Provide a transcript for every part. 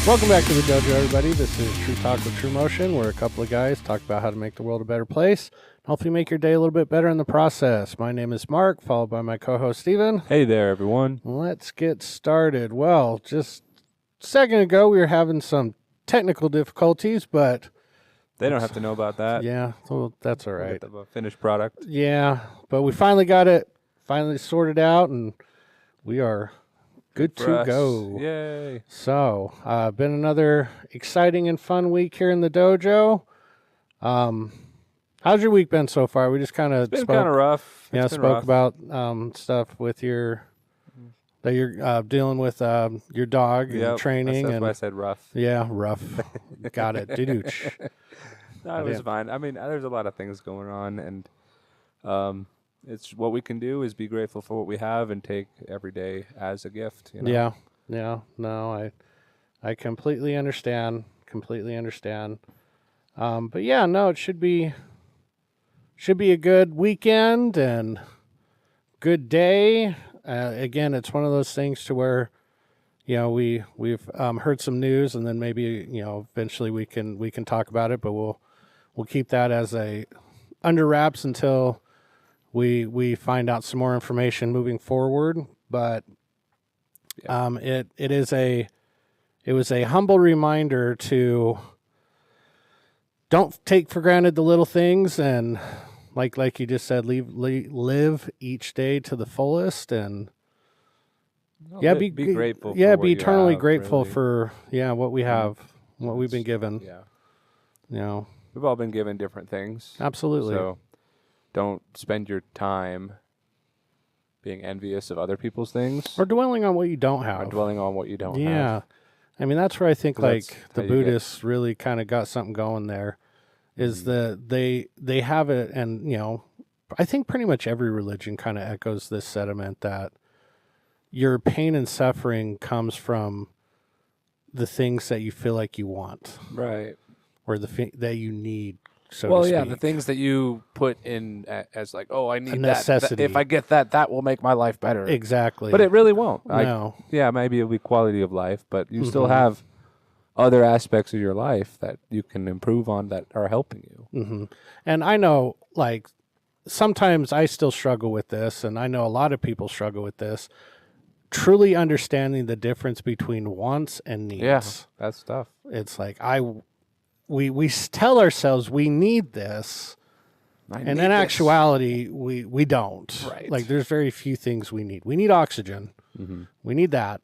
Welcome back to the dojo, everybody. This is True Talk with TRUMOTION, where a couple of guys talk about how to make the world a better place. Hopefully make your day a little bit better in the process. My name is Mark, followed by my co-host, Stephen. Hey there, everyone. Let's get started. Well, just a second ago, we were having some technical difficulties, but... They don't have to know about that. Yeah, well, that's all right. We'll get the finished product. Yeah, but we finally got it sorted out, and we are... good to go. Yay. So, been another exciting and fun week here in the dojo. How's your week been so far? We just kind of It's been kind of rough. Yeah, spoke about stuff with that you're dealing with your dog and training. That's and why I said rough. Yeah, rough. Got it. Didooch. No, it was fine. I mean, there's a lot of things going on, and it's what we can do is be grateful for what we have and take every day as a gift. You know? Yeah. No, I completely understand. But yeah, no, it should be a good weekend and good day. Again, it's one of those things to where, we've heard some news, and then maybe eventually we can talk about it, but we'll keep that as a under wraps until we find out some more information moving forward. But it was a humble reminder to don't take for granted the little things, and like you just said, live each day to the fullest, and be grateful. Yeah, for be eternally have, grateful really. for what we have, what we've been given. Yeah, we've all been given different things. Absolutely. So don't spend your time being envious of other people's things. Or dwelling on what you don't have. Or dwelling on what you don't have. Yeah. I mean, that's where I think the Buddhists really kind of got something going there, is that they have it, and, I think pretty much every religion kind of echoes this sentiment that your pain and suffering comes from the things that you feel like you want. Right. Or that you need. So the things that you put in as like, I need a necessity. If I get that will make my life better. Exactly. But it really won't. No. Maybe it'll be quality of life, but you still have other aspects of your life that you can improve on that are helping you. Mm-hmm. And I know, sometimes I still struggle with this, and I know a lot of people struggle with this, truly understanding the difference between wants and needs. Yeah, that's tough. It's like, we tell ourselves we need this, and in actuality, we don't. Right. Like, there's very few things we need. We need oxygen. Mm-hmm. We need that.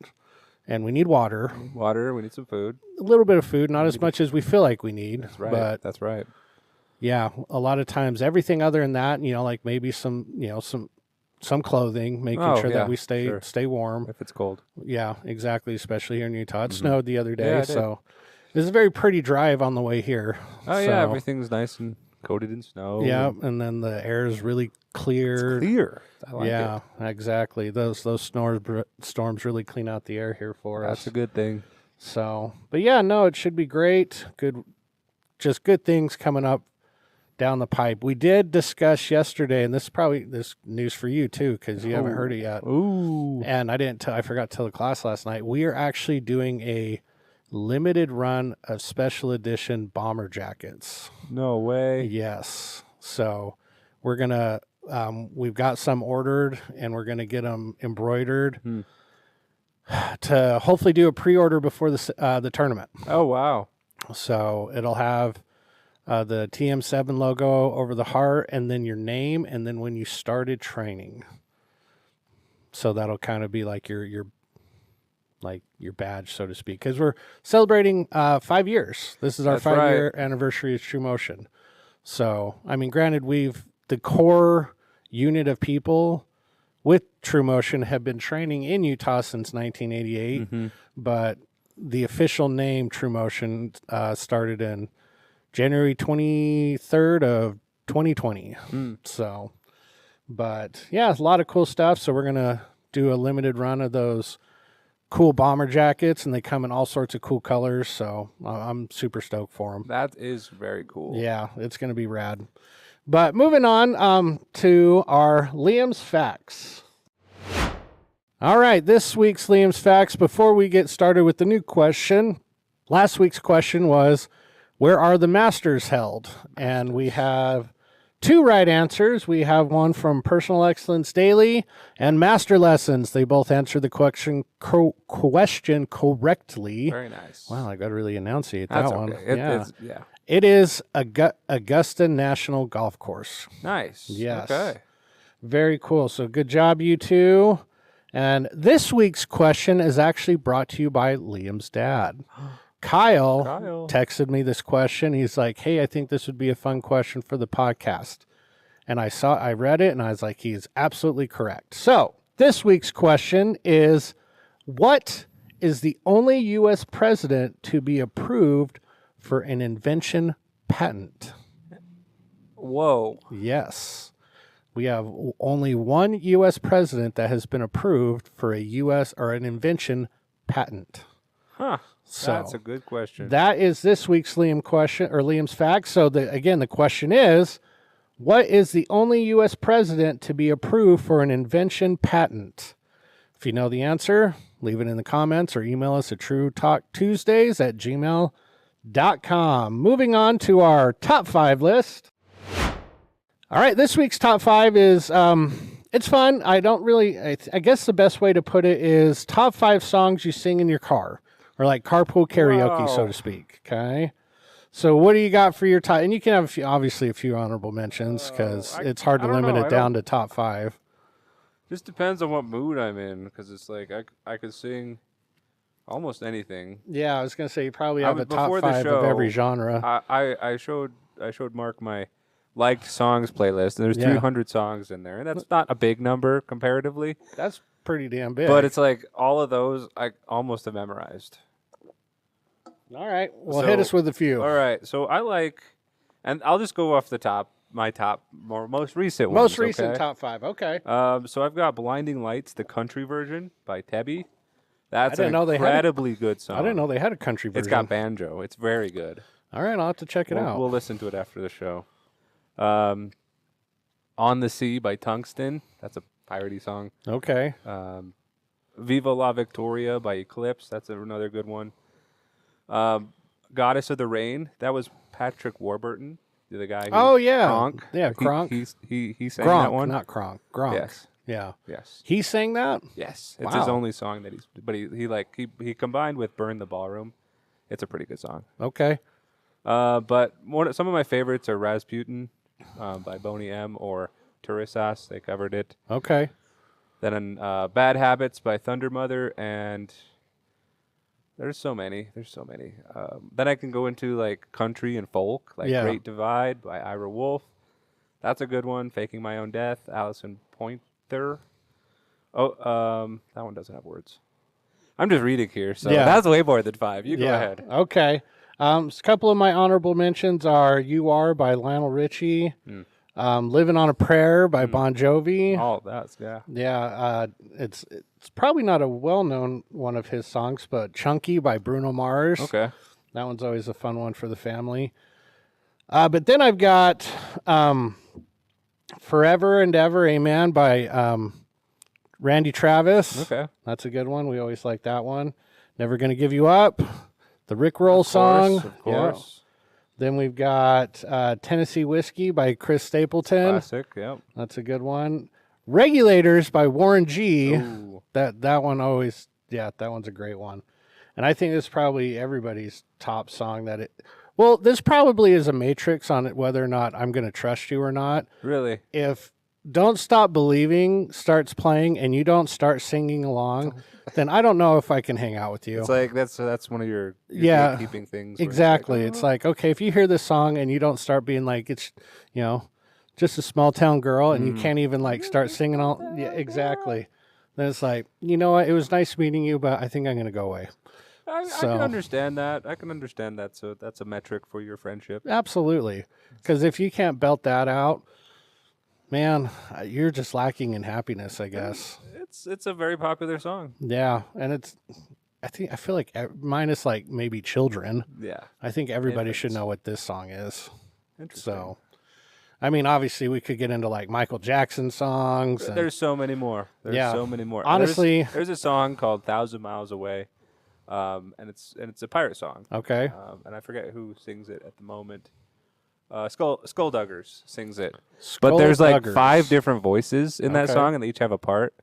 And we need water. We need some food. A little bit of food, not as much as we feel like we need. That's right. But that's right. Yeah, a lot of times, everything other than that, like maybe some clothing, making sure that we stay warm. If it's cold. Yeah, exactly, especially here in Utah. It snowed the other day, Yeah, so... It was a very pretty drive on the way here. Oh, yeah, everything's nice and coated in snow. Yeah, and then the air is really clear. It's clear. I like it. Exactly. Those storms really clean out the air here for us. That's a good thing. So, but yeah, no, it should be great. Just good things coming up down the pipe. We did discuss yesterday, and this news for you too, because you haven't heard it yet. Ooh. And I forgot to tell the class last night. We are actually doing a limited run of special edition bomber jackets. No way. Yes. So we're going to, we've got some ordered, and we're going to get them embroidered to hopefully do a pre-order before the tournament. Oh, wow. So it'll have the TM7 logo over the heart, and then your name, and then when you started training. So that'll kind of be like your badge, so to speak, because we're celebrating 5 years. This is our 5-year anniversary of TRUMOTION. So, I mean, granted, the core unit of people with TRUMOTION have been training in Utah since 1988, but the official name TRUMOTION started in January 23rd of 2020. So, but yeah, a lot of cool stuff. So we're going to do a limited run of those cool bomber jackets, and they come in all sorts of cool colors, so I'm super stoked for them. That is very cool. Yeah, it's going to be rad. But moving on to our Liam's Facts. All right, this week's Liam's Facts, before we get started with the new question, last week's question was, where are the Masters held? And we have 2 right answers. We have one from Personal Excellence Daily and Master Lessons. They both answered the question correctly. Very nice. Wow, I got to really enunciate That's that one. okay. Yeah. It is Augusta National Golf Course. Nice. Yes. Okay. Very cool. So good job, you two. And this week's question is actually brought to you by Liam's dad. Kyle texted me this question. He's like, hey, I think this would be a fun question for the podcast. And I read it, and I was like, he is absolutely correct. So this week's question is, what is the only U.S. president to be approved for an invention patent? Whoa. Yes. We have only one U.S. president that has been approved for a U.S. or an invention patent. Huh. So that's a good question. That is this week's Liam's fact. So the question is, what is the only U.S. president to be approved for an invention patent? If you know the answer, leave it in the comments or email us at trutalktuesdays@gmail.com. Moving on to our top 5 list. All right, this week's top 5 is, it's fun. I guess the best way to put it is top 5 songs you sing in your car, or like carpool karaoke, so to speak. Okay. So what do you got for your top? And you can have obviously a few honorable mentions because it's hard to limit it down to top 5. Just depends on what mood I'm in, because it's like I could sing almost anything. Yeah, I was gonna say you probably have a top 5 of every genre. I showed Mark my liked songs playlist, and there's 300 songs in there, and that's not a big number comparatively. That's pretty damn big. But it's like all of those I almost have memorized. All right, well, hit us with a few. All right, so I like, and I'll just go off the top. My most recent ones. Most recent top 5. Okay. So I've got "Blinding Lights," the country version by Tebby. That's an incredibly good song. I didn't know they had a country version. It's got banjo. It's very good. All right, I'll have to check it out. We'll listen to it after the show. "On the Sea" by Tungsten. That's a piratey song. Okay. "Viva La Victoria" by Eclipse. That's another good one. "Goddess of the Rain." That was Patrick Warburton, the guy. Kronk. Yeah, Kronk. He sang Gronk, that one. not Kronk. Gronk. Yes. Yeah. Yes. He sang that? Yes. It's his only song that he combined with "Burn the Ballroom." It's a pretty good song. Okay. But some of my favorites are "Rasputin" by Boney M, or "Turisas." They covered it. Okay. Then "Bad Habits" by Thunder Mother, and there's so many. Then I can go into like country and folk, like "Great Divide" by Ira Wolf. That's a good one. "Faking My Own Death," Allison Pointer. Oh, that one doesn't have words. I'm just reading here, so that's way more than 5. You go ahead. Okay. A couple of my honorable mentions are "You Are" by Lionel Richie. "Living on a Prayer" by Bon Jovi. Oh, that's it's probably not a well-known one of his songs, but "Chunky" by Bruno Mars. Okay, that one's always a fun one for the family. But then I've got "Forever and Ever, Amen" by Randy Travis. Okay, that's a good one. We always like that one. "Never Gonna Give You Up," the Rick Roll song. Of course. Then we've got "Tennessee Whiskey" by Chris Stapleton. Classic, yep. That's a good one. "Regulators" by Warren G. Ooh. That one always, that one's a great one. And I think this is probably everybody's top song this probably is a matrix on it, whether or not I'm going to trust you or not. Really? If "Don't Stop Believing" starts playing and you don't start singing along, then I don't know if I can hang out with you. It's like that's one of your keeping things. Exactly. It's like, okay, if you hear this song and you don't start being like, it's, just a small town girl, and you can't even like start singing all. Yeah, exactly. Then it's like, you know what? It was nice meeting you, but I think I'm going to go away. I can understand that. So that's a metric for your friendship. Absolutely. Because if you can't belt that out, man, you're just lacking in happiness, I guess. It's a very popular song. Yeah, and I feel like minus like maybe children. Yeah. I think everybody should know what this song is. Interesting. So, I mean, obviously we could get into like Michael Jackson songs. There's so many more. So many more. Honestly, there's a song called "1,000 Miles Away" and it's a pirate song. Okay. And I forget who sings it at the moment. Skullduggers sings it. Skull But there's like Duggars. 5 different voices in that Okay. song, and they each have a part.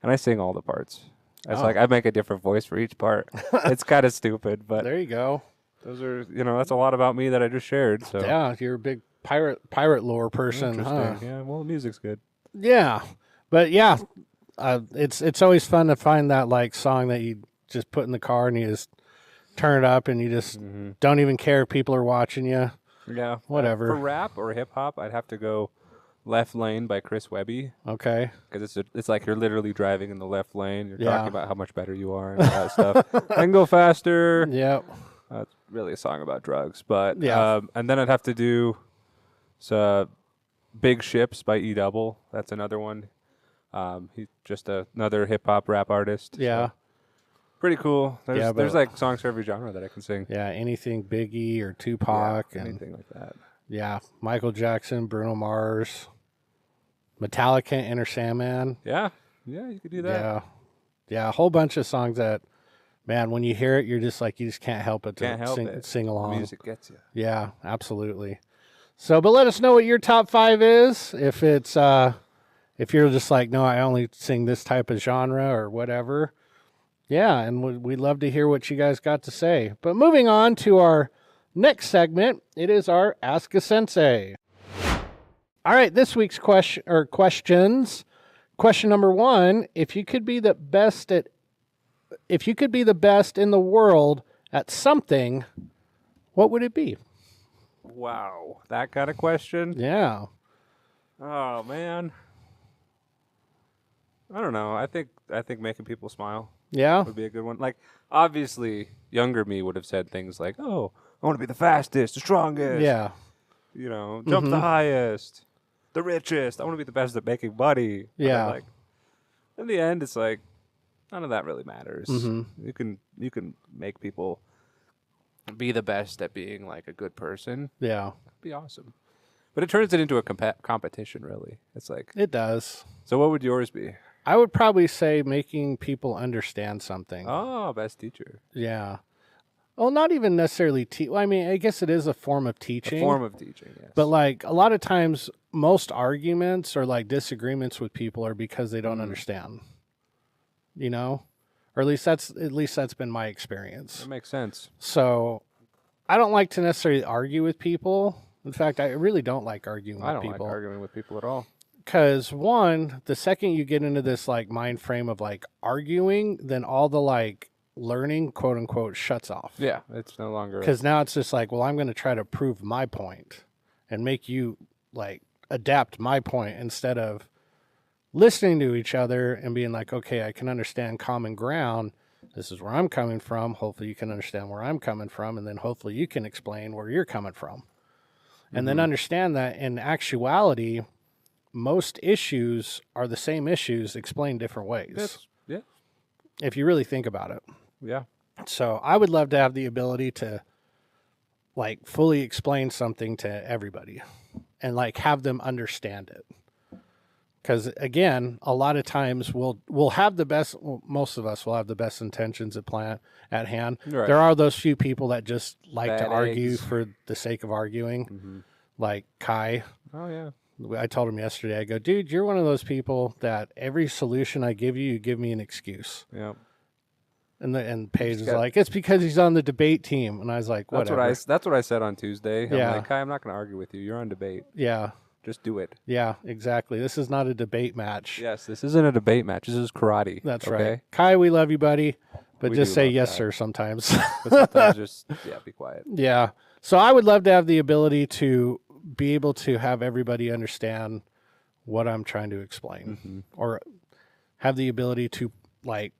And I sing all the parts. It's Oh. like I make a different voice for each part. It's kind of stupid, but There you go. those are, that's a lot about me that I just shared. So Yeah, you're a big pirate lore person, interesting. huh? Yeah, well, the music's good. Yeah, but yeah, it's always fun to find that like song that you just put in the car and you just turn it up and you just don't even care if people are watching you. Yeah, Whatever. For rap or hip hop, I'd have to go "Left Lane" by Chris Webby, Okay. because it's like you're literally driving in the left lane. You're Yeah. talking about how much better you are and all that stuff. I can go faster. Yep. It's really a song about drugs, but Yeah. and then I'd have to do "Big Ships" by E Double. That's another one. He's just another hip hop rap artist. Yeah. So pretty cool. Yeah, There's but- like songs for every genre that I can sing. Yeah. Anything Biggie or Tupac and anything like that. yeah, Michael Jackson, Bruno Mars, Metallica, Enter Sandman. Yeah, you could do that. Yeah. Yeah, a whole bunch of songs that, man, when you hear it, you're just like, you just can't help it to Can't help sing, it. sing The along. music gets you. Yeah, absolutely. So, but let us know what your top 5 is. If it's, if you're just like, no, I only sing this type of genre or whatever. Yeah, and we'd love to hear what you guys got to say. But moving on to our next segment, it is our Ask a Sensei. All right, this week's questions. Question number 1: if you could be the best in the world at something, what would it be? Wow, that kind of question. Yeah. Oh man, I don't know. I think making people smile Yeah. would be a good one. Like, obviously, younger me would have said things like, "Oh, I want to be the fastest, the strongest, Yeah. jump the highest, the richest. I want to be the best at making money." But Yeah. like, in the end, it's like none of that really matters. Mhm. You can make people be the best at being like a good person. Yeah. That'd be awesome. But it turns it into a competition, really. It's like, It does. so what would yours be? I would probably say making people understand something. Oh, best teacher. Yeah. Well, not even necessarily I mean, I guess it is a form of A teaching. form of teaching, yes. But like a lot of times, most arguments or like disagreements with people are because they don't understand. Or at least that's been my experience. That makes sense. So I don't like to necessarily argue with people. In fact, I really don't like arguing I with don't people. like arguing with people at all. Because one, the second you get into this like mind frame of like arguing, then all the like learning, quote unquote, shuts off. Yeah, it's no longer. Because now it's just like, well, I'm going to try to prove my point and make you like adapt my point instead of listening to each other and being like, okay, I can understand common ground. This is where I'm coming from. Hopefully you can understand where I'm coming from. And then hopefully you can explain where you're coming from. And then understand that in actuality, most issues are the same issues explained different ways. Yeah. If you really think about it. Yeah. So I would love to have the ability to like fully explain something to everybody and like have them understand it. Because again, a lot of times we'll have the best. Well, most of us will have the best intentions at hand. Right. There are those few people that just like to Bad argue eggs. for the sake of arguing, like Kai. Oh yeah. I told him yesterday. I go, dude, you're one of those people that every solution I give you, you give me an excuse. Yeah. And Paige is like, it's because he's on the debate team, and I was like, whatever. That's what I said on Tuesday. I'm Yeah. like, Kai, I'm not going to argue with you. You're on debate. Yeah. Just do it. Yeah, exactly. This is not a debate match. Yes, this isn't a debate match. This is karate. That's okay? right. Kai, we love you, buddy. But We just do say love yes, Kai. sir, sometimes. But sometimes just be quiet. Yeah. So I would love to have the ability to be able to have everybody understand what I'm trying to explain or have the ability to like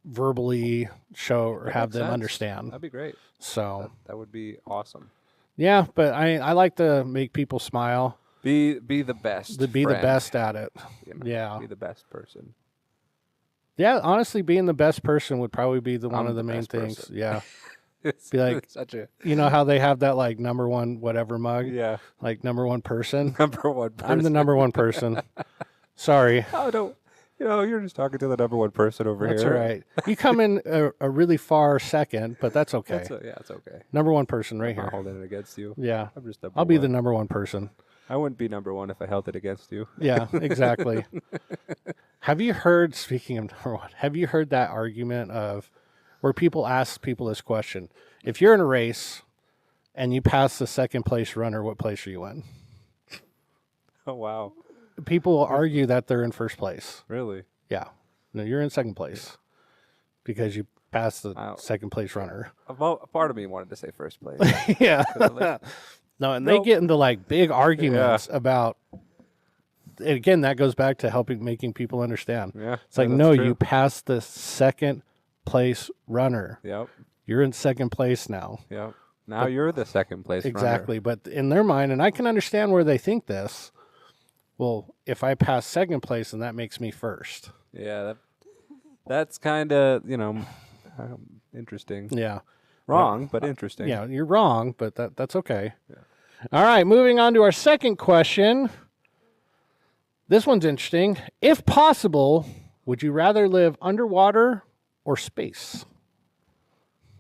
verbally show or That have makes them sense. understand. That'd be great. So, That would be awesome. yeah, but I like to make people smile, Be the best. to be the friend, best at it. you know? Yeah. Be the best person. Yeah, honestly, being the best person would probably be one I'm of the the main best things. person. Yeah. It's Be like- such a You know how they have that like number one whatever mug? yeah Like number one person? number one person. I'm the number one person. Sorry. Oh, You're just talking to the number one person over That's here. all right. You come in a really far second, but that's okay. It's okay. Number one person right I'm here. not holding it against you. Yeah. I'm just I'll be the number one person. I wouldn't be number one if I held it against you. Yeah, exactly. Have you heard, speaking of number one, have you heard that argument of where people ask people this question? If you're in a race and you pass the second place runner, what place are you in? Oh, wow. People will argue that they're in first place. Really? Yeah. No, you're in second place because you passed the second place runner. A part of me wanted to say first place. Yeah. No, and they get into like big arguments about. And again, that goes back to making people understand. Yeah, it's like, no, you passed the second place runner. Yep. You're in second place now. Yep. Now you're the second place exactly. runner. But in their mind, and I can understand where they think this. Well, if I pass second place, then that makes me first. Yeah, that's kind of interesting. Yeah. Wrong, but interesting. Yeah, you're wrong, but that's okay. Yeah. All right, moving on to our second question. This one's interesting. If possible, would you rather live underwater or space?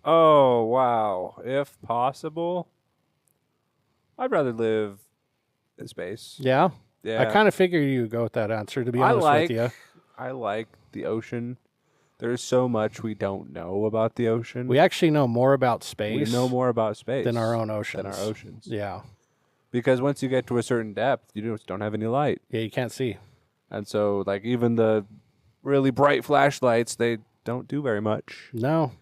Oh, wow. If possible, I'd rather live in space. Yeah? Yeah. I kind of figured you would go with that answer, to be honest with you. I like the ocean. There's so much we don't know about the ocean. We actually know more about space. We know more about space than our own oceans. Yeah. Because once you get to a certain depth, you just don't have any light. Yeah, you can't see. And so, like, even the really bright flashlights, they don't do very much. No.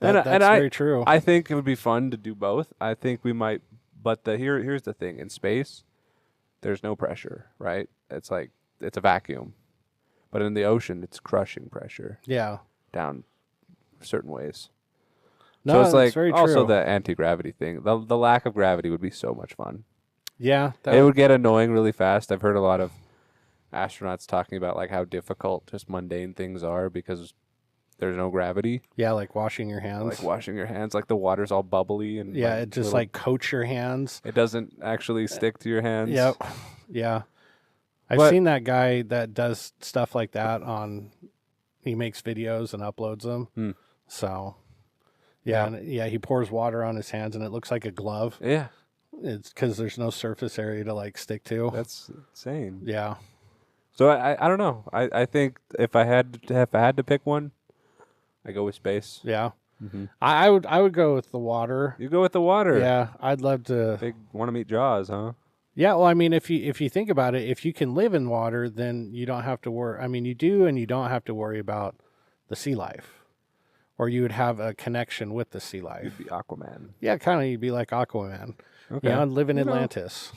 That's very true. I think it would be fun to do both. I think we might, but here's the thing. In space, there's no pressure, right? It's like, it's a vacuum. But in the ocean, it's crushing pressure. Yeah. Down certain ways. No, so it's like very also true. the anti-gravity thing. The lack of gravity would be so much fun. Yeah. It would get annoying really fast. I've heard a lot of astronauts talking about like how difficult just mundane things are because there's no gravity. Yeah, like washing your hands. Like the water's all bubbly and yeah, it just like coats your hands. It doesn't actually stick to your hands. Yep. Yeah. I've seen that guy that does stuff like that he makes videos and uploads them. So, yeah, he pours water on his hands and it looks like a glove. Yeah. It's because there's no surface area to like stick to. That's insane. Yeah. So I don't know. I think if I had to pick one, I go with space. Yeah. Mm-hmm. I would go with the water. You go with the water. Yeah, I'd love to. Want to meet Jaws, huh? Yeah, well, I mean, if you think about it, if you can live in water, then you don't have to worry. I mean, you do, and you don't have to worry about the sea life, or you would have a connection with the sea life. You'd be Aquaman. Yeah, kind of. You'd be like Aquaman. Okay. You know, live in Atlantis.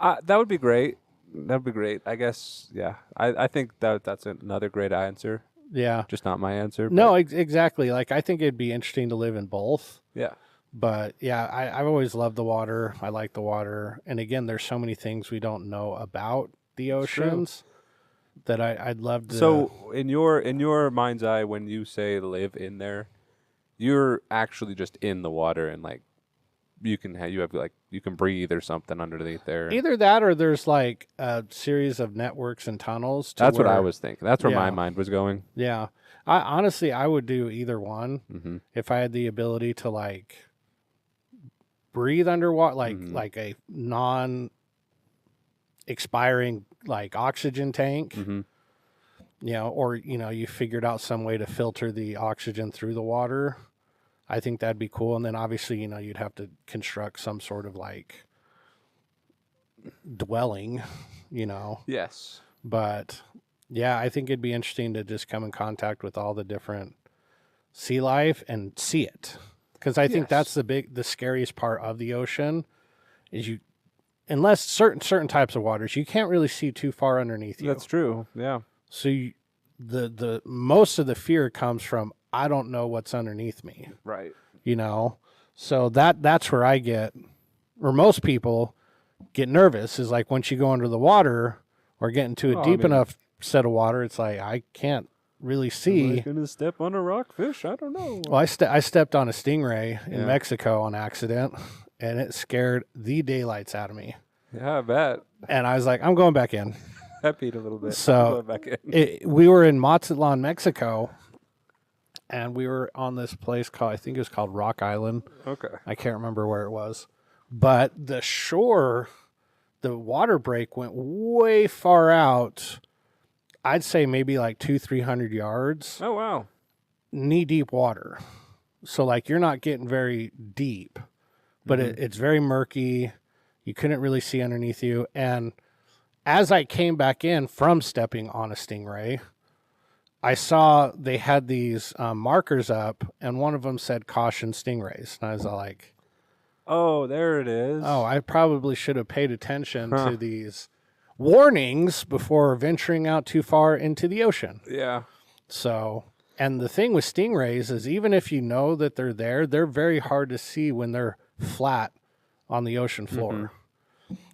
That would be great. That would be great. I guess. Yeah, I think that's another great answer. Yeah, just not my answer. No, exactly. Like I think it'd be interesting to live in both. Yeah. But yeah, I've always loved the water. I like the water. And again, there's so many things we don't know about the oceans that I'd love to. So in your mind's eye, when you say live in there, you're actually just in the water and like you can breathe or something underneath there. Either that or there's like a series of networks and tunnels. That's what I was thinking. That's where my mind was going. Yeah. I would do either one if I had the ability to like breathe underwater, like a non-expiring like oxygen tank, or you figured out some way to filter the oxygen through the water. I think that'd be cool. And then obviously, you'd have to construct some sort of like dwelling, Yes. But yeah, I think it'd be interesting to just come in contact with all the different sea life and see it. Because I think that's the scariest part of the ocean is unless certain types of waters, you can't really see too far underneath you. That's true. Yeah. So the most of the fear comes from, I don't know what's underneath me. Right. So that's where I get, or most people get nervous is like once you go under the water or get into a deep enough set of water, it's like, I can't really see. Am I going to step on a rockfish? I don't know. Well, I stepped on a stingray in Mexico on accident, and it scared the daylights out of me. Yeah, I bet. And I was like, I'm going back in. I peed a little bit. So back in. We were in Mazatlan, Mexico, and we were on this place I think it was called Rock Island. Okay. I can't remember where it was. But the shore, the water break went way far out. I'd say maybe like 200-300 yards. Oh, wow. Knee deep water. So like you're not getting very deep, but it's very murky. You couldn't really see underneath you. And as I came back in from stepping on a stingray, I saw they had these markers up, and one of them said caution stingrays. And I was like, oh, there it is. Oh, I probably should have paid attention to these warnings before venturing out too far into the ocean. Yeah. So, and the thing with stingrays is even if you know that they're there, they're very hard to see when they're flat on the ocean floor.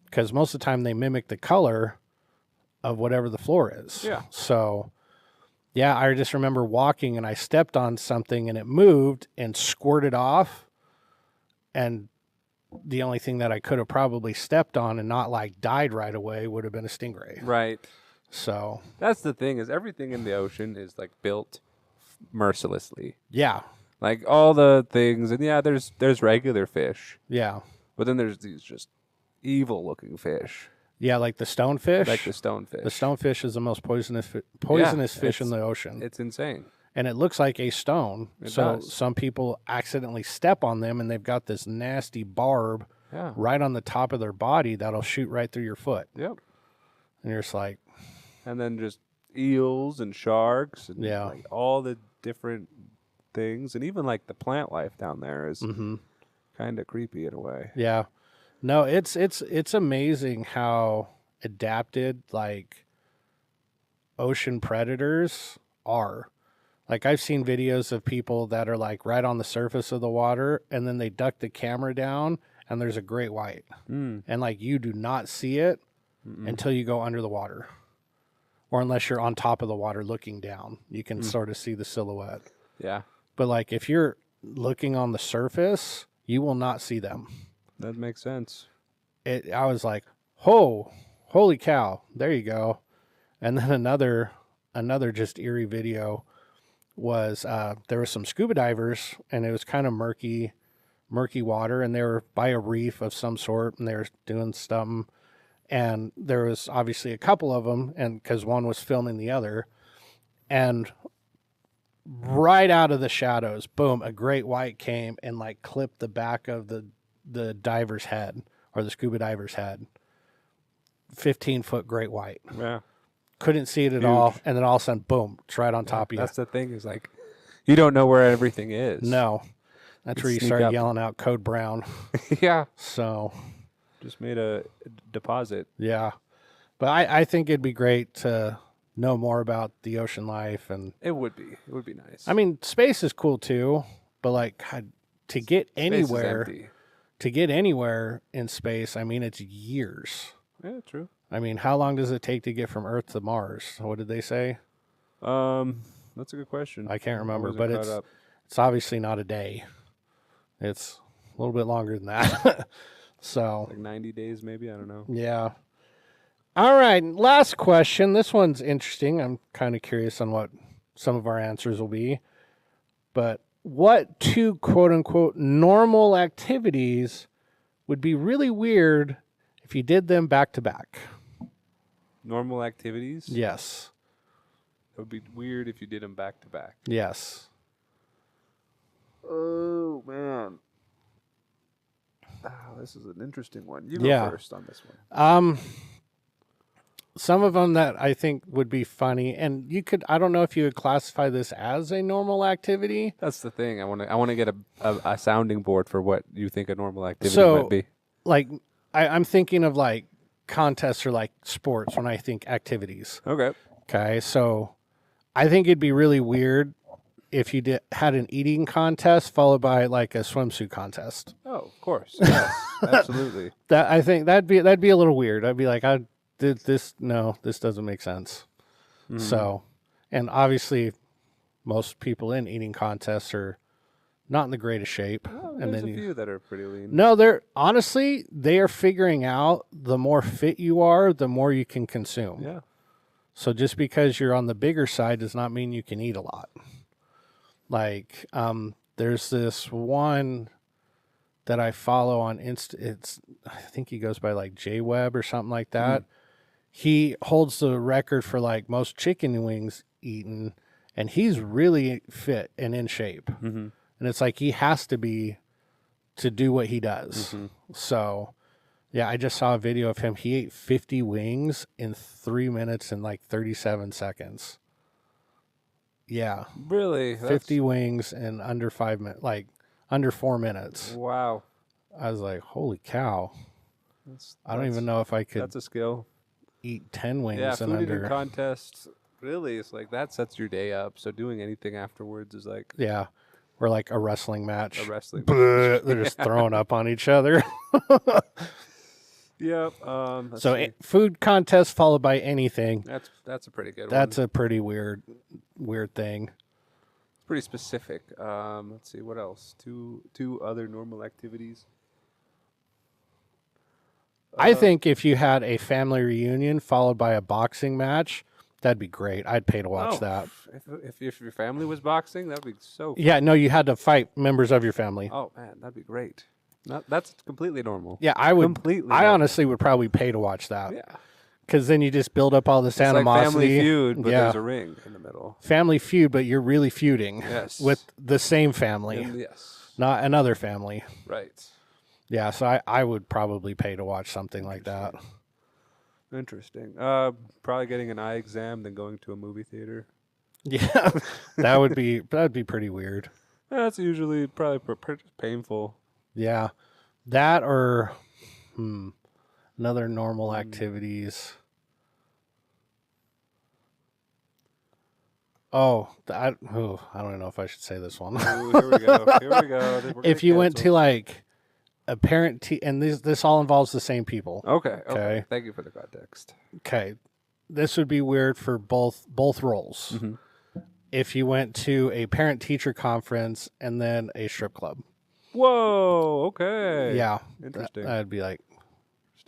Because most of the time they mimic the color of whatever the floor is. Yeah. So, yeah, I just remember walking and I stepped on something and it moved and squirted off. And the only thing that I could have probably stepped on and not like died right away would have been a stingray. Right. So that's the thing is everything in the ocean is like built mercilessly. Yeah. Like all the things, and yeah, there's regular fish. Yeah. But then there's these just evil looking fish. Yeah, like the stonefish. Like the stonefish. The stonefish is the most poisonous fish in the ocean. It's insane. And it looks like a stone. It so does. Some people accidentally step on them and they've got this nasty barb right on the top of their body that'll shoot right through your foot. Yep. And you're just like. And then just eels and sharks and Yeah. like all the different things. And even like the plant life down there is kind of creepy in a way. Yeah. No, it's amazing how adapted like ocean predators are. Like I've seen videos of people that are like right on the surface of the water and then they duck the camera down and there's a great white. And like you do not see it until you go under the water. Or unless you're on top of the water looking down, you can sort of see the silhouette. Yeah. But like if you're looking on the surface, you will not see them. That makes sense. I was like, holy cow, there you go. And then another just eerie video was there were some scuba divers and it was kind of murky water and they were by a reef of some sort and they were doing something. And there was obviously a couple of them and because one was filming the other. And right out of the shadows, boom, a great white came and like clipped the back of the diver's head or the scuba diver's head. 15-foot great white. Yeah. Couldn't see it at all. And then all of a sudden, boom, it's right on top of you. That's the thing is like, you don't know where everything is. No. That's where you start yelling out code brown. Yeah. So. Just made a deposit. Yeah. But I think it'd be great to know more about the ocean life. And It would be nice. I mean, space is cool too. But like, God, to get anywhere in space, I mean, it's years. Yeah, true. I mean, how long does it take to get from Earth to Mars? What did they say? That's a good question. I can't remember, but it's obviously not a day. It's a little bit longer than that. So like 90 days, maybe. I don't know. Yeah. All right. Last question. This one's interesting. I'm kind of curious on what some of our answers will be. But what two quote unquote normal activities would be really weird if you did them back to back? Normal activities? Yes. It would be weird if you did them back to back. Yes. Oh, man. Oh, this is an interesting one. You go first on this one. Some of them that I think would be funny, and I don't know if you would classify this as a normal activity. That's the thing. I want to get a sounding board for what you think a normal activity might be. Like, I'm thinking of like contests or like sports when I think activities. Okay. So I think it'd be really weird if you had an eating contest followed by like a swimsuit contest. Oh, of course. Yes, absolutely. I think that'd be a little weird. I'd be like, this doesn't make sense. Mm-hmm. So, and obviously most people in eating contests are not in the greatest shape. Oh, and there's a few that are pretty lean. No, they are figuring out the more fit you are, the more you can consume. Yeah. So just because you're on the bigger side does not mean you can eat a lot. Like, there's this one that I follow on I think he goes by like J-Web or something like that. He holds the record for like most chicken wings eaten, and he's really fit and in shape. And it's like he has to be to do what he does. So, yeah, I just saw a video of him. He ate 50 wings in 3 minutes and like 37 seconds. Yeah. Really? 50 wings in under 5 minutes, like under 4 minutes. Wow. I was like, holy cow. I don't even know if I could That's a skill. eat 10 wings Yeah, in food under. eating contests, really, it's like that sets your day up. So doing anything afterwards is like Yeah. Or like a wrestling match. a wrestling They're just throwing up on each other. Yep. So food contest followed by anything. That's a pretty good one. That's a pretty weird thing. It's pretty specific. Let's see, what else? Two other normal activities. I think if you had a family reunion followed by a boxing match, that'd be great. I'd pay to watch that. If your family was boxing, that'd be so fun. Yeah, no, you had to fight members of your family. Oh man, that'd be great. That's completely normal. Yeah, I would. Completely I normal. honestly would probably pay to watch that. Yeah. Because then you just build up all this It's like animosity. Family Feud, but yeah. there's a ring in the middle. Family Feud, but you're really feuding with the same family, Yes. not another family. Right. Yeah, so I would probably pay to watch something like that. Interesting. Probably getting an eye exam, then going to a movie theater. Yeah, that'd be pretty weird. That's usually probably painful. Yeah, that or another normal activities. Oh, I don't know if I should say this one. Ooh, here we go. Here we go. If you went to like a parent and this all involves the same people. Okay. Thank you for the context. Okay, this would be weird for both roles. If you went to a parent teacher conference and then a strip club. Whoa. Okay. Yeah, Interesting. I'd be like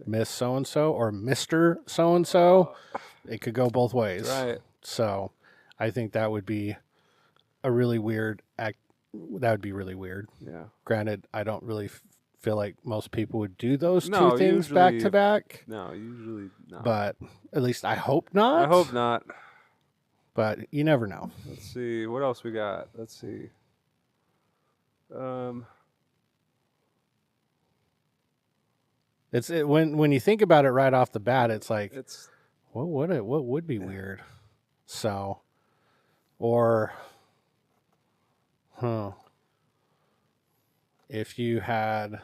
Miss So and So or Mr. So and So. It could go both ways. Right. So, I think that would be a really weird act. That would be really weird. Yeah. Granted, I don't really feel like most people would do those No, two things back to back. No, usually not. But at least I hope not. I hope not. But you never know. Let's see. What else we got? Let's see. When you think about it right off the bat, it's like what would be weird? So, or, if you had,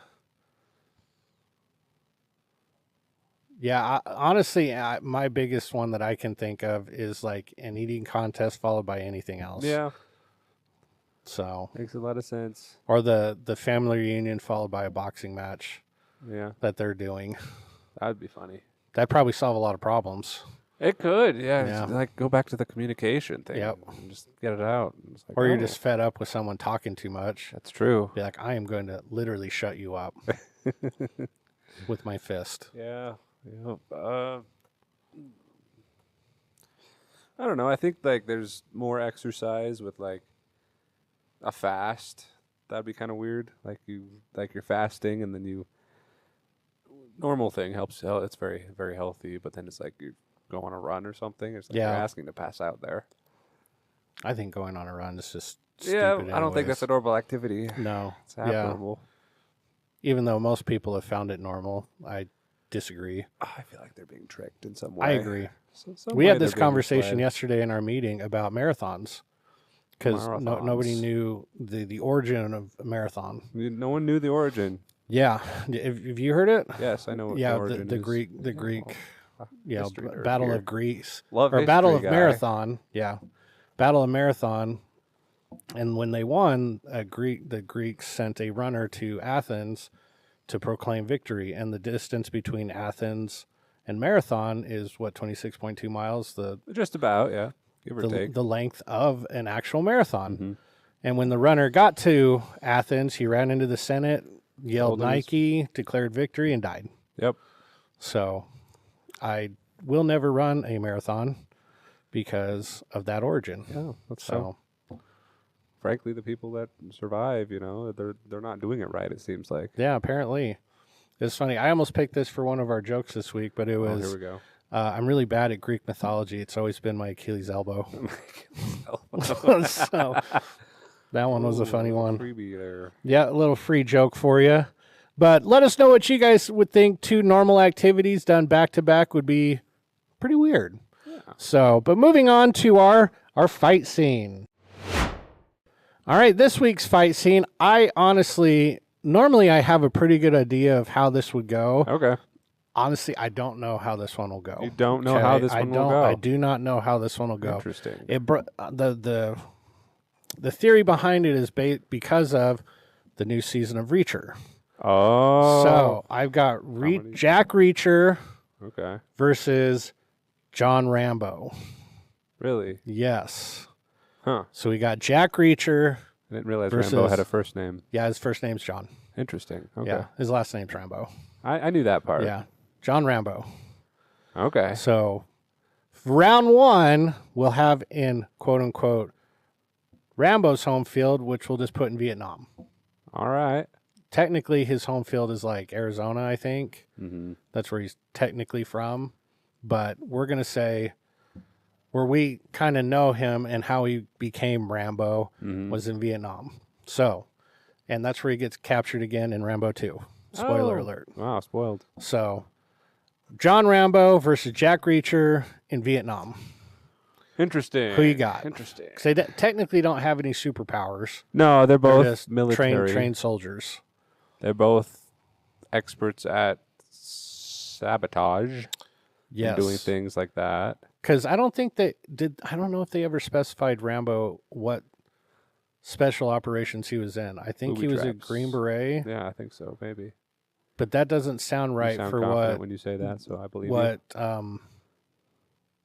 honestly, my biggest one that I can think of is like an eating contest followed by anything else. Yeah. So Makes a lot of sense. or the family reunion followed by a boxing match. Yeah. That they're doing. That'd be funny. That'd probably solve a lot of problems. It could, yeah. Yeah. Just, like go back to the communication thing. Yep. And just get it out. It's like, Or you're just fed up with someone talking too much. That's true. Be like, I am going to literally shut you up with my fist. Yeah. Yep. I don't know. I think like there's more exercise with like a fast. That'd be kind of weird. Like you're fasting and then you normal thing helps. It's very, very healthy. But then it's like you go on a run or something. It's like you're asking to pass out there. I think going on a run is just Yeah, stupid I don't think anyways. that's a normal activity. No. It's abnormal. Even though most people have found it normal, I disagree. I feel like they're being tricked in some way. I agree. Some We way had this they're being conversation misled. yesterday in our meeting about marathons because nobody knew the origin of a marathon. No one knew the origin. Yeah. Have you heard it? Yes, I know what the Yeah, origin the is. Greek, history nerd Battle here. of Greece. Love or Battle of history guy. Marathon. Yeah. Battle of Marathon. And when they won, the Greeks sent a runner to Athens to proclaim victory. And the distance between Athens and Marathon is, 26.2 miles? Just about, yeah. Give or take. The length of an actual marathon. And when the runner got to Athens, he ran into the Senate, yelled Nike, declared victory, and died. Yep. So I will never run a marathon. because of that origin. Yeah, that's So, frankly, the people that survive, they're not doing it right. It seems like. yeah, apparently. It's funny. I almost picked this for one of our jokes this week, but it was. Here we go. I'm really bad at Greek mythology. It's always been my Achilles elbow. So that one was a funny one. Freebie there. Yeah, a little free joke for you. But let us know what you guys would think. 2 normal activities done back to back would be pretty weird. Yeah. So, but moving on to our fight scene. All right, this week's fight scene. Normally I have a pretty good idea of how this would go. Okay. Honestly, I don't know how this one will go. You don't know how this one will go? I do not know how this one will go. Interesting. The theory behind it is because of the new season of Reacher. Oh. So I've got Jack Reacher versus John Rambo. Really? Yes. Huh. So we got Jack Reacher. I didn't realize Rambo had a first name. Yeah, his first name's John. Interesting. Okay. Yeah, his last name's Rambo. I knew that part. Yeah, John Rambo. Okay. So round 1, we'll have in quote-unquote Rambo's home field, which we'll just put in Vietnam. All right. Technically, his home field is like Arizona, I think. Mm-hmm. That's where he's technically from. But we're going to say where we kind of know him and how he became Rambo was in Vietnam. So, and that's where he gets captured again in Rambo 2. Spoiler alert. Wow, spoiled. So, John Rambo versus Jack Reacher in Vietnam. Interesting. Who you got? Interesting. Because they technically don't have any superpowers. No, they're both just military. trained soldiers. They're both experts at sabotage. Yes. And doing things like that. Because I don't think I don't know if they ever specified Rambo what special operations he was in. I think Booby he was a traps. Green Beret. Yeah, I think so, maybe. But that doesn't sound right you sound for confident when you say that, so I believe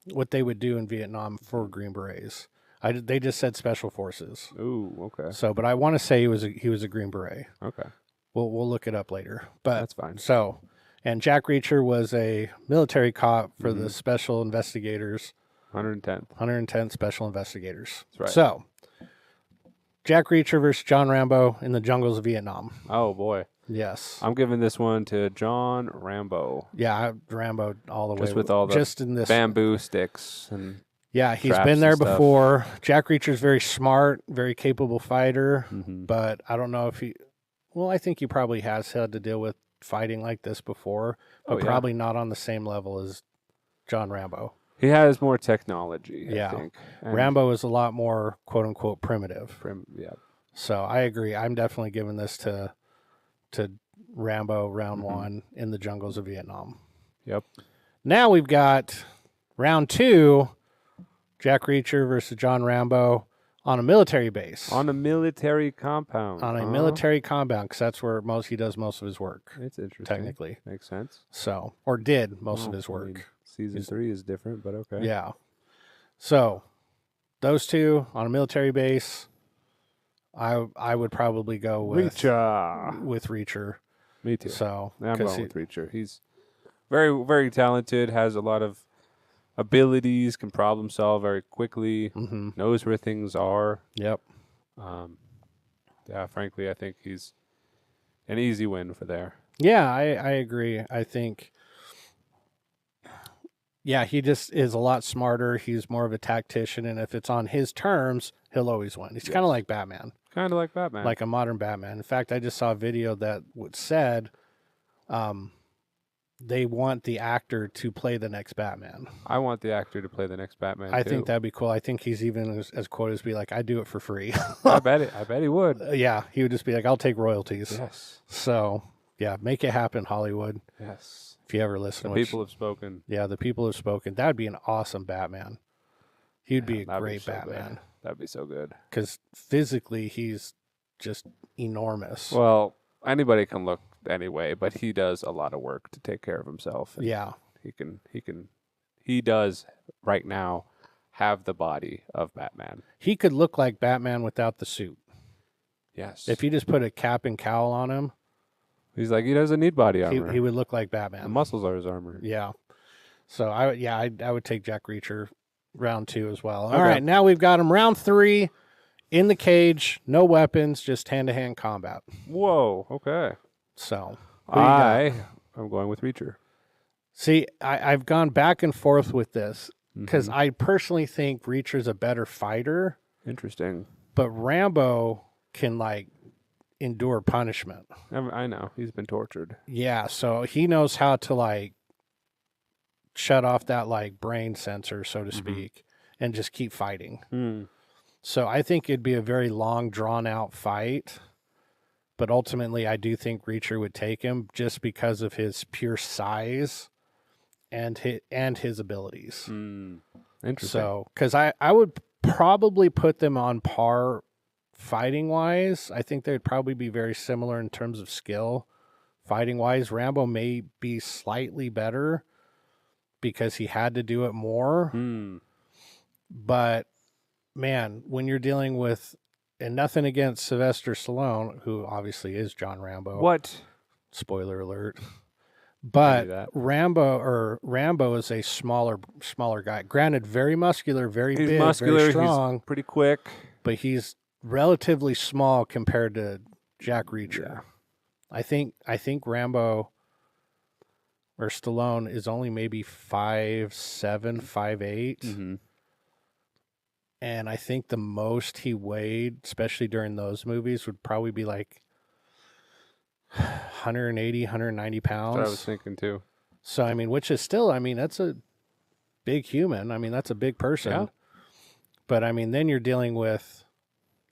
what they would do in Vietnam for Green Berets. They just said special forces. Ooh, okay. So, but I want to say he was a Green Beret. Okay. We'll look it up later. But that's fine. So, and Jack Reacher was a military cop for the special investigators. 110th Special Investigators. That's right. So, Jack Reacher versus John Rambo in the jungles of Vietnam. Oh, boy. Yes. I'm giving this one to John Rambo. Yeah, Rambo all the way. Just with all the in this bamboo sticks and yeah, he's been there before. Jack Reacher's very smart, very capable fighter, but I don't know if he... Well, I think he probably has had to deal with fighting like this before, but probably not on the same level as John Rambo. He has more technology, I think. And Rambo is a lot more, quote-unquote, primitive. Yeah. So I agree. I'm definitely giving this to Rambo round 1 in the jungles of Vietnam. Yep. Now we've got round 2, Jack Reacher versus John Rambo on a military base. On a military compound. On a military compound, because that's where he does most of his work. It's interesting. Technically. Makes sense. So, or did most of his work. I mean, season 3 is different, but okay. Yeah. So, those two on a military base, I would probably go with Reacher. Me too. So, I'm going with Reacher. He's very, very talented, has a lot of abilities, can problem solve very quickly, knows where things are. Yep. Yeah, frankly, I think he's an easy win for there. Yeah, I agree. I think, yeah, he just is a lot smarter. He's more of a tactician, and if it's on his terms, he'll always win. He's kind of like Batman. Kind of like Batman. Like a modern Batman. In fact, I just saw a video that said they want the actor to play the next Batman. I want the actor to play the next Batman, I think that'd be cool. I think he's even as quoted as be like, I do it for free. I bet he would. Yeah, he would just be like, I'll take royalties. Yes. So, yeah, make it happen, Hollywood. Yes. If you ever listen. The people have spoken. Yeah, the people have spoken. That'd be an awesome Batman. He'd be a great Batman. Good. That'd be so good. Because physically, he's just enormous. Well, anybody can look anyway, but he does a lot of work to take care of himself. Yeah. He does right now have the body of Batman. He could look like Batman without the suit. Yes. If you just put a cap and cowl on him. He's like, he doesn't need body armor. He would look like Batman. The muscles are his armor. Yeah. So I would take Jack Reacher. round 2 as well. Okay. All right, now we've got him round 3 in the cage, no weapons, just hand-to-hand combat. Whoa. Okay. So I'm going with Reacher. See, I've gone back and forth with this because Mhm. I personally think Reacher's a better fighter, Interesting. but Rambo can like endure punishment. I know he's been tortured. Yeah, so he knows how to like shut off that like brain sensor, so to speak, and just keep fighting. Hmm. So I think it'd be a very long, drawn out fight. But ultimately, I do think Reacher would take him just because of his pure size and his abilities. Interesting. So, because I would probably put them on par fighting wise. I think they'd probably be very similar in terms of skill. Fighting wise, Rambo may be slightly better because he had to do it more. But man, when you're dealing with, and nothing against Sylvester Stallone, who obviously is John Rambo. What? Spoiler alert. But Rambo is a smaller guy. Granted, very muscular, very big, very strong. He's pretty quick. But he's relatively small compared to Jack Reacher. Yeah. I think Rambo or Stallone is only maybe 5'7", 5'8". Mm-hmm. And I think the most he weighed, especially during those movies, would probably be like 180, 190 pounds. That's what I was thinking too. So, I mean, which is still, I mean, that's a big human. I mean, that's a big person. Yeah. But, I mean, then you're dealing with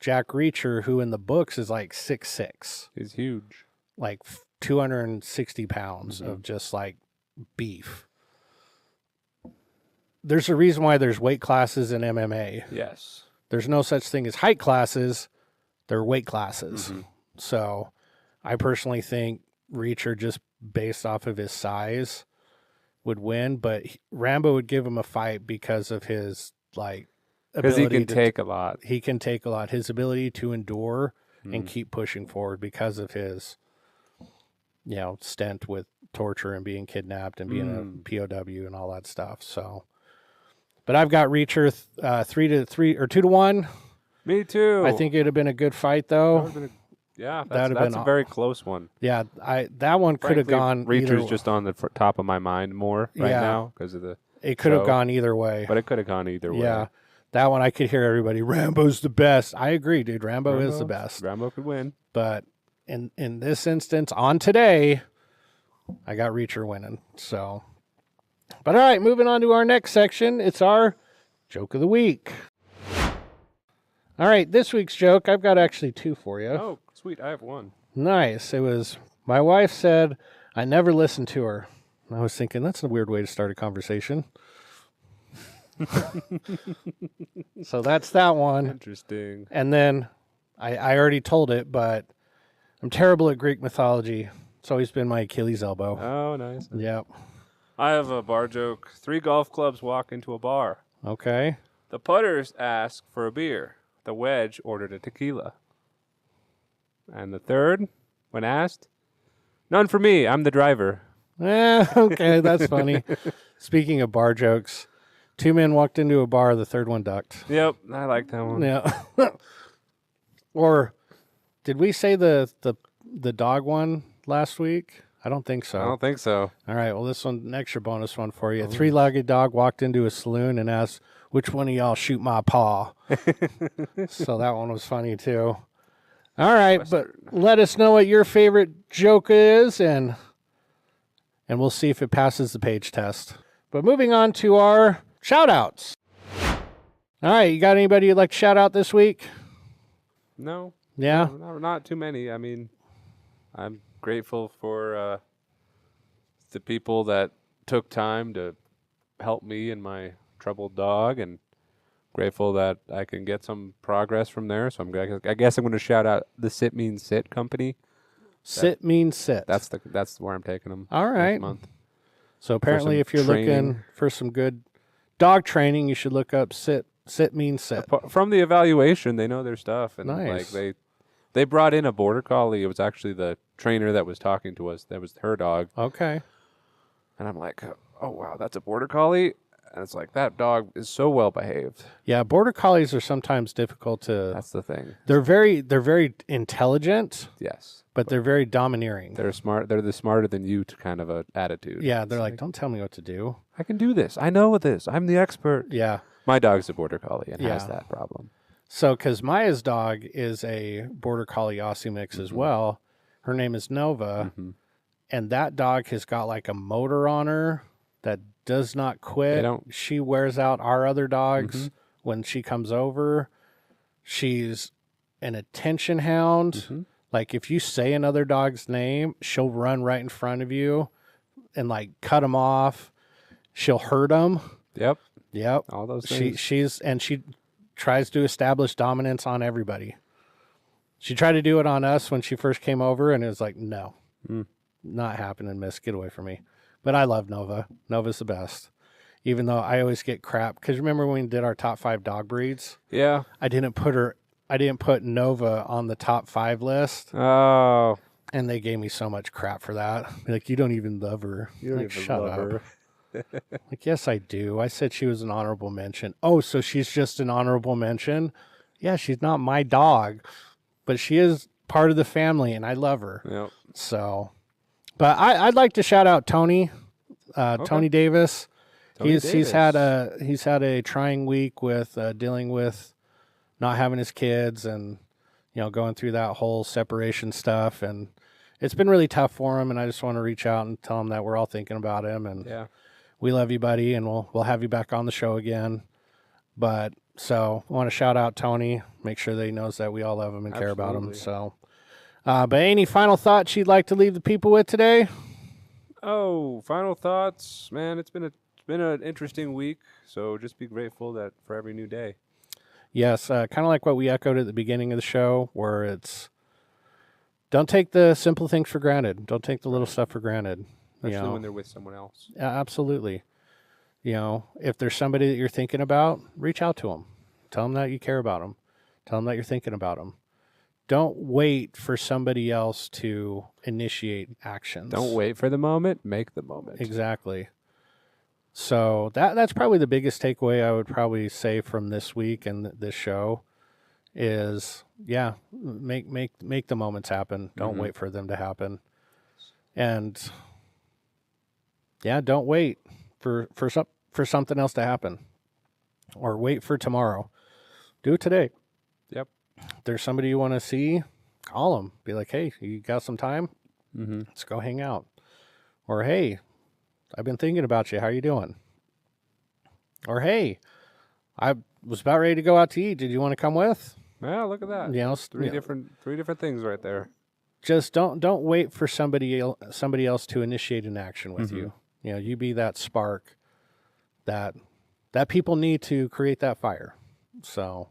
Jack Reacher, who in the books is like 6'6". He's huge. Like 260 pounds of just like beef. There's a reason why there's weight classes in MMA. Yes. There's no such thing as height classes. They're weight classes. So I personally think Reacher, just based off of his size, would win. But Rambo would give him a fight because of his like ability. Because he can take a lot. He can take a lot. His ability to endure and keep pushing forward because of his, stint with torture and being kidnapped and being a POW and all that stuff. So. But I've got Reacher 3-3 or 2-1. Me too. I think it'd have been a good fight, though. That's a very close one. Yeah, that one could have gone. Reacher's just on the top of my mind more right now because of the. It could have gone either way. But it could have gone either way. Yeah, that one I could hear everybody. Rambo's the best. I agree, dude. Rambo is the best. Rambo could win. But in this instance, on today, I got Reacher winning. So. But all right, moving on to our next section. It's our joke of the week. All right, this week's joke, I've got actually 2 for you. Oh, sweet. I have one. Nice. It was, my wife said, I never listened to her. And I was thinking, that's a weird way to start a conversation. So that's that one. Interesting. And then I already told it, but I'm terrible at Greek mythology. It's always been my Achilles elbow. Oh, nice. Yep. I have a bar joke. 3 golf clubs walk into a bar. Okay. The putters ask for a beer. The wedge ordered a tequila. And the third, when asked, none for me. I'm the driver. Okay, that's funny. Speaking of bar jokes, 2 men walked into a bar. The third one ducked. Yep, I like that one. Yeah. Or did we say the dog one last week? I don't think so. I don't think so. All right. Well, this one, an extra bonus one for you. A 3-legged dog walked into a saloon and asked, which one of y'all shoot my paw? So that one was funny, too. All right. Western. But let us know what your favorite joke is, and we'll see if it passes the page test. But moving on to our shout-outs. All right. You got anybody you'd like to shout out this week? No. Yeah? No, not too many. I mean, I'm grateful for the people that took time to help me and my troubled dog, and grateful that I can get some progress from there. So I guess I'm going to shout out the Sit Means Sit company. Sit Means Sit. That's where I'm taking them. All right. Next month. So apparently, if you're looking for some good dog training, you should look up Sit Means Sit. From the evaluation, they know their stuff, and nice. Like they brought in a border collie. It was actually the trainer that was talking to us. That was her dog. Okay. And I'm like, oh, wow, that's a border collie? And it's like, that dog is so well behaved. Yeah, border collies are sometimes difficult to. That's the thing. They're very intelligent. Yes. But they're very domineering. They're smart. They're the smarter than you to kind of a attitude. Yeah, they're like, don't tell me what to do. I can do this. I know this. I'm the expert. Yeah. My dog's a border collie and has that problem. So, because Maya's dog is a border collie Aussie mix as well. Her name is Nova. And that dog has got like a motor on her that does not quit. She wears out our other dogs when she comes over. She's an attention hound. Like, if you say another dog's name, she'll run right in front of you and, like, cut them off. She'll hurt them. Yep. All those things. She tries to establish dominance on everybody. She tried to do it on us when she first came over, and it was like, no, not happening, miss. Get away from me. But I love Nova. Nova's the best. Even though I always get crap. Because remember when we did our top 5 dog breeds? Yeah. I didn't put Nova on the top 5 list. Oh. And they gave me so much crap for that. Like, you don't even love her. You don't like, even shut love up. her. Like, yes, I do. I said she was an honorable mention. Oh, so she's just an honorable mention? Yeah, she's not my dog. But she is part of the family, and I love her. Yep. So, but I'd like to shout out Tony. Tony Davis. He's had a trying week with dealing with not having his kids and, you know, going through that whole separation stuff. And it's been really tough for him. And I just want to reach out and tell him that we're all thinking about him. And we love you, buddy. And we'll have you back on the show again. But so I want to shout out Tony, make sure that he knows that we all love him and care about him. So, but any final thoughts you'd like to leave the people with today? Oh, final thoughts, man. It's been an interesting week. So just be grateful that for every new day. Yes, kind of like what we echoed at the beginning of the show, where it's don't take the simple things for granted. Don't take the little stuff for granted. Especially when they're with someone else. Absolutely. You know, if there's somebody that you're thinking about, reach out to them. Tell them that you care about them. Tell them that you're thinking about them. Don't wait for somebody else to initiate actions. Don't wait for the moment. Make the moment. Exactly. So that's probably the biggest takeaway I would probably say from this week and this show is, make the moments happen. Don't wait for them to happen. And don't wait for something else to happen or wait for tomorrow. Do it today. Yep. If there's somebody you want to see, call them. Be like, hey, you got some time? Let's go hang out. Or, hey, I've been thinking about you. How you doing? Or, hey, I was about ready to go out to eat. Did you want to come with? Yeah, look at that. You know, three different things right there. Just don't wait for somebody else to initiate an action with you. You know, you be that spark that people need to create that fire. So,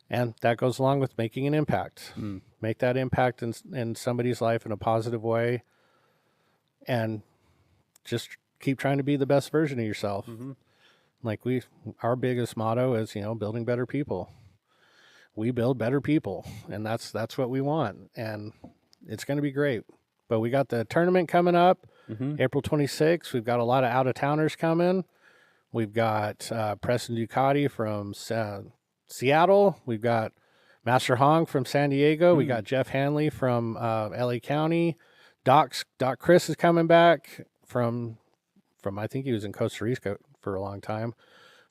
and that goes along with making an impact. Make that impact in somebody's life in a positive way, and just keep trying to be the best version of yourself. Like our biggest motto is, you know, building better people. We build better people, and that's what we want, and it's going to be great. But we got the tournament coming up, April 26th. We've got a lot of out-of-towners coming. We've got Preston Ducati from Seattle. We've got Master Hong from San Diego. We got Jeff Hanley from LA County. Doc Chris is coming back from I think he was in Costa Rica for a long time,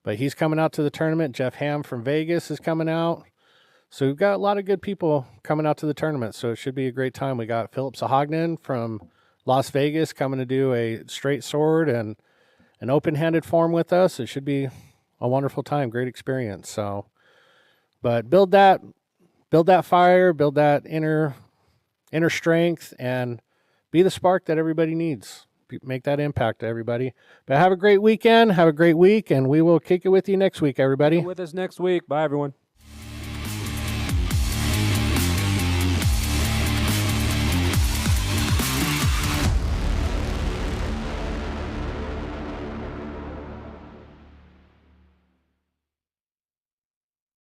but he's coming out to the tournament. Jeff Ham from Vegas is coming out. So we've got a lot of good people coming out to the tournament, so it should be a great time. We got Philip Sahagnan from Las Vegas coming to do a straight sword and an open-handed form with us. It should be a wonderful time, great experience. So, but build that fire, build that inner strength, and be the spark that everybody needs. Make that impact to everybody. But have a great weekend. Have a great week, and we will kick it with you next week, everybody. With us next week. Bye, everyone.